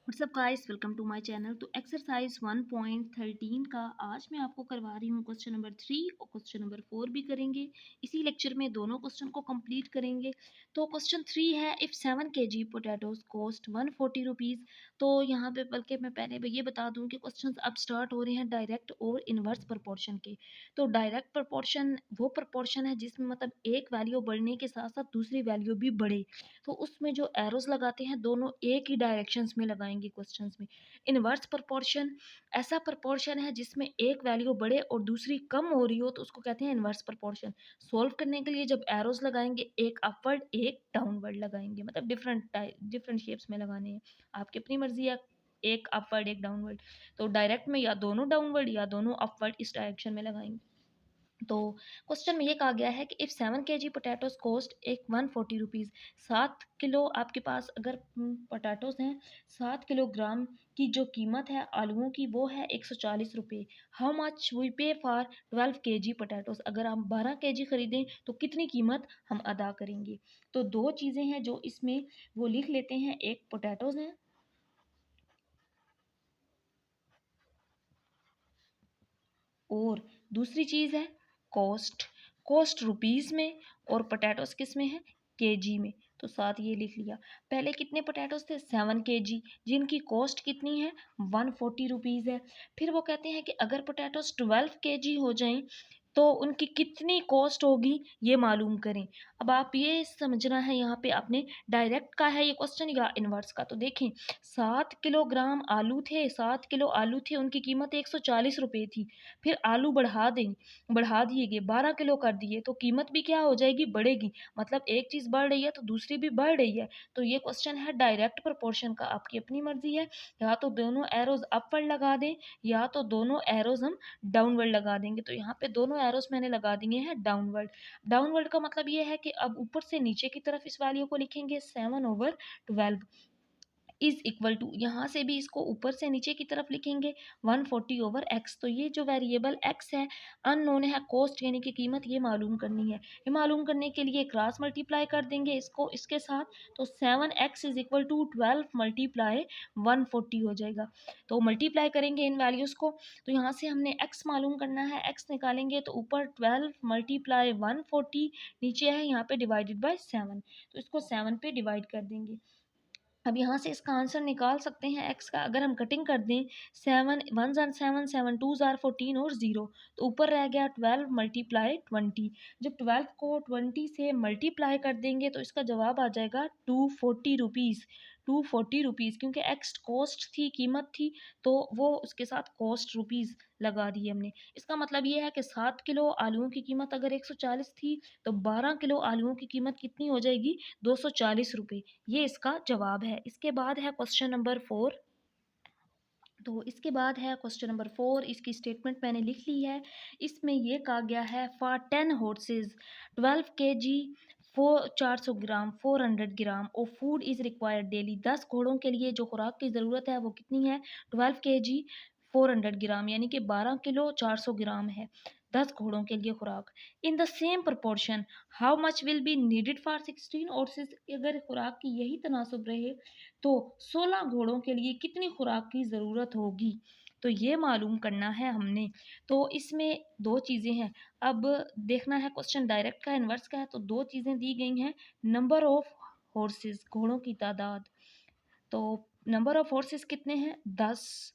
WhatsApp guys, welcome to my channel. तो exercise 1.13 का आज मैं आपको करवा रही हूँ। क्वेश्चन नंबर 3 और क्वेश्चन नंबर 4 भी करेंगे। इसी लेक्चर में दोनों क्वेश्चन को कंप्लीट करेंगे। तो क्वेश्चन 3 है, if 7 kg potatoes cost 140 rupees. तो यहाँ पे बल्कि मैं पहले ये बता दूँ कि क्वेश्चन अब स्टार्ट हो रहे हैं डायरेक्ट और इन्वर्स प्रपोर्शन के। तो डायरेक्ट प्रपोर्शन वो प्रपोर्शन है जिसमें मतलब एक वैल्यू बढ़ने के साथ साथ दूसरी वैल्यू भी बढ़े। तो उसमें जो एरोज लगाते हैं दोनों एक ही डायरेक्शंस में लगाएंगे क्वेश्चंस में। इनवर्स प्रोपोर्शन ऐसा प्रोपोर्शन है जिसमें एक वैल्यू बढ़े और दूसरी कम हो रही हो, तो उसको कहते हैं इनवर्स प्रोपोर्शन। सोल्व करने के लिए जब एरोज लगाएंगे, एक अपवर्ड एक डाउनवर्ड लगाएंगे, मतलब डिफरेंट शेप्स में लगाने हैं। आपकी अपनी मर्जी है, एक अपवर्ड एक डाउनवर्ड। तो डायरेक्ट में या दोनों डाउनवर्ड या दोनों अपवर्ड इस डायरेक्शन में लगाएंगे। तो क्वेश्चन में ये कहा गया है कि इफ़ 7 kg पोटैटोज कॉस्ट एक 140 रुपीज़। 7 किलो आपके पास अगर पोटैटोज हैं, 7 किलोग्राम की जो कीमत है आलूओं की वो है 140 रुपये। हाउ मच वी पे फॉर 12 kg पोटैटोज। अगर हम 12 kg खरीदें तो कितनी कीमत हम अदा करेंगे। तो दो चीज़ें हैं जो इसमें वो लिख लेते हैं। एक पोटैटोज हैं और दूसरी चीज़ है कॉस्ट। कॉस्ट रुपीज़ में और पोटैटोस किस में है, केजी में। तो साथ ये लिख लिया। पहले कितने पोटैटोस थे, 7 kg, जिनकी कॉस्ट कितनी है, 140 रुपीज़ है। फिर वो कहते हैं कि अगर पोटैटोस 12 kg हो जाएं तो उनकी कितनी कॉस्ट होगी ये मालूम करें। अब आप ये समझना है यहाँ पे आपने डायरेक्ट का है ये क्वेश्चन या इनवर्स का। तो देखें, 7 किलोग्राम आलू थे, 7 किलो आलू थे, उनकी कीमत 140 रुपये थी। फिर आलू बढ़ा दिए गए, 12 किलो कर दिए, तो कीमत भी क्या हो जाएगी, बढ़ेगी। मतलब एक चीज़ बढ़ रही है तो दूसरी भी बढ़ रही है। तो ये क्वेश्चन है डायरेक्ट प्रोपोर्शन का। आपकी अपनी मर्जी है, या तो दोनों एरोज अपवर्ड लगा दें या तो दोनों एरोज हम डाउनवर्ड लगा देंगे। तो यहाँ पे दोनों एरोज मैंने लगा दिए हैं डाउनवर्ड। डाउनवर्ड का मतलब ये है कि अब ऊपर से नीचे की तरफ इस वैल्यू को लिखेंगे 7/12 इज इक्वल टू, यहाँ से भी इसको ऊपर से नीचे की तरफ लिखेंगे 140/x। तो ये जो वेरिएबल x है अननोन है, कॉस्ट यानी कि कीमत, ये मालूम करनी है। ये मालूम करने के लिए क्रॉस मल्टीप्लाई कर देंगे इसको इसके साथ। तो 7x is equal to 12 multiply 140 हो जाएगा। तो मल्टीप्लाई करेंगे इन वैल्यूज़ को। तो यहाँ से हमने x मालूम करना है, x निकालेंगे तो ऊपर 12 मल्टीप्लाई 140, नीचे है यहाँ पे डिवाइडेड बाय 7। तो इसको 7 पे डिवाइड कर देंगे। अब यहाँ से इसका आंसर निकाल सकते हैं एक्स का। अगर हम कटिंग कर दें, 7 1 ज़ार 7, 7 2 ज़ार 14 और 0, तो ऊपर रह गया 12 मल्टीप्लाई 20। जब 12 को 20 से मल्टीप्लाई कर देंगे तो इसका जवाब आ जाएगा 240 रुपीज़। 240 रुपीज़, क्योंकि एक्स कॉस्ट थी, कीमत थी, तो वो उसके साथ कॉस्ट रुपीज़ लगा दी हमने। इसका मतलब ये है कि 7 किलो आलूओं की कीमत अगर 140 थी तो 12 किलो आलूओं की कीमत कितनी हो जाएगी, 240 रुपये। ये इसका जवाब है। इसके बाद है क्वेश्चन नंबर 4। तो इसके बाद है क्वेश्चन नंबर 4, इसकी स्टेटमेंट मैंने लिख ली है। इसमें ये कहा गया है, फॉर 10 हॉर्सेज 12 kg 400 ग्राम 400 ग्राम और फूड इज़ रिक्वायर्ड डेली। 10 घोड़ों के लिए जो खुराक की ज़रूरत है वो कितनी है, 12 kg 400 ग्राम, यानी कि 12 किलो 400 ग्राम है 10 घोड़ों के लिए खुराक। In the same proportion how much will be needed for 16 horse's. अगर खुराक की यही तनासब रहे तो 16 घोड़ों के लिए कितनी खुराक की ज़रूरत होगी। तो ये मालूम करना है हमने। तो इसमें दो चीज़ें हैं। अब देखना है क्वेश्चन डायरेक्ट का इन्वर्स का है। तो दो चीज़ें दी गई हैं, नंबर ऑफ हॉर्सेस, घोड़ों की तादाद। तो नंबर ऑफ हॉर्सेस कितने हैं, 10।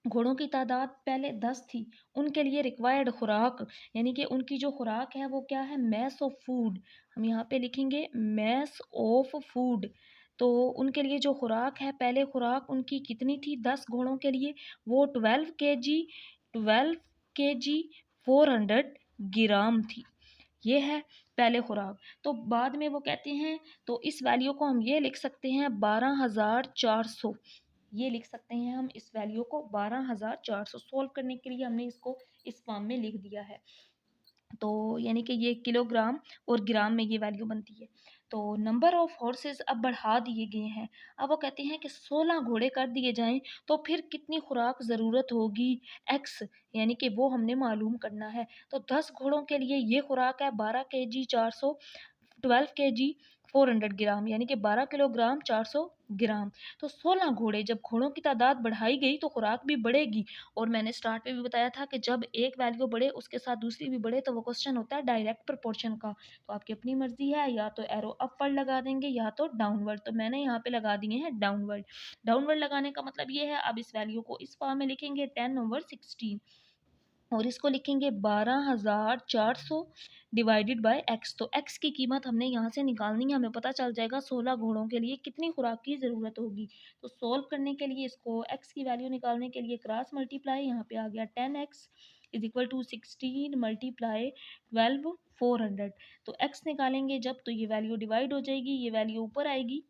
घोड़ों की तादाद पहले 10 थी। उनके लिए रिक्वायर्ड खुराक, यानी कि उनकी जो खुराक है वो क्या है, मैस ऑफ फूड। हम यहाँ पे लिखेंगे मैस ऑफ फूड। तो उनके लिए जो खुराक है, पहले खुराक उनकी कितनी थी 10 घोड़ों के लिए, वो 12 kg 400 ग्राम थी। ये है पहले खुराक। तो बाद में वो कहते हैं, तो इस वैल्यू को हम ये लिख सकते हैं 12,400। ये लिख सकते हैं हम इस वैल्यू को 12,400। सोल्व करने के लिए हमने इसको इस फॉर्म में लिख दिया है। तो यानी कि ये किलोग्राम और ग्राम में ये वैल्यू बनती है। तो नंबर ऑफ हॉर्सेस अब बढ़ा दिए गए हैं। अब वो कहते हैं कि 16 घोड़े कर दिए जाएं तो फिर कितनी खुराक ज़रूरत होगी, एक्स, यानी कि वो हमने मालूम करना है। तो 10 घोड़ों के लिए ये खुराक है 12 kg 400, 12 kg 400 ग्राम, यानी कि 12 किलोग्राम 400 ग्राम। तो 16 घोड़े, जब घोड़ों की तादाद बढ़ाई गई तो खुराक भी बढ़ेगी। और मैंने स्टार्ट में भी बताया था कि जब एक वैल्यू बढ़े उसके साथ दूसरी भी बढ़े, तो वो क्वेश्चन होता है डायरेक्ट प्रोपोर्शन का। तो आपकी अपनी मर्जी है, या तो एरो अपवर्ड लगा देंगे या तो डाउनवर्ड। तो मैंने यहाँ पे लगा दिए हैं डाउनवर्ड। डाउनवर्ड लगाने का मतलब ये है, अब इस वैल्यू को इस फॉर्म में लिखेंगे 10/16, और इसको लिखेंगे 12,400 डिवाइडेड बाय एक्स। तो एक्स की कीमत हमने यहाँ से निकालनी है, हमें पता चल जाएगा 16 घोड़ों के लिए कितनी खुराक की ज़रूरत होगी। तो सॉल्व करने के लिए, इसको एक्स की वैल्यू निकालने के लिए क्रॉस मल्टीप्लाई, यहाँ पे आ गया 10x is equal to 16 multiply 12 400। तो x निकालेंगे जब, तो ये वैल्यू डिवाइड हो जाएगी, ये वैल्यू ऊपर आएगी,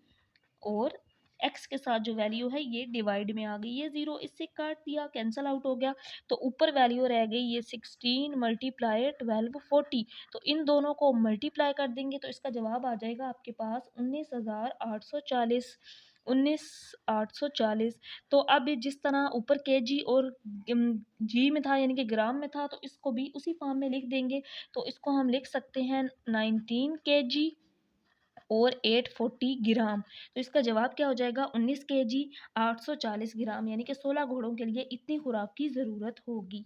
और x के साथ जो वैल्यू है ये डिवाइड में आ गई, ये 0 इससे काट दिया, कैंसल आउट हो गया। तो ऊपर वैल्यू रह गई ये 16 मल्टीप्लाई 12 40। तो इन दोनों को मल्टीप्लाई कर देंगे तो इसका जवाब आ जाएगा आपके पास 19,840। 19,840। तो अब ये जिस तरह ऊपर केजी और जी में था, यानी कि ग्राम में था, तो इसको भी उसी फॉर्म में लिख देंगे। तो इसको हम लिख सकते हैं 19 केजी और 840 ग्राम। तो इसका जवाब क्या हो जाएगा, 19 केजी 840 ग्राम, यानी कि 16 घोड़ों के लिए इतनी खुराक की ज़रूरत होगी।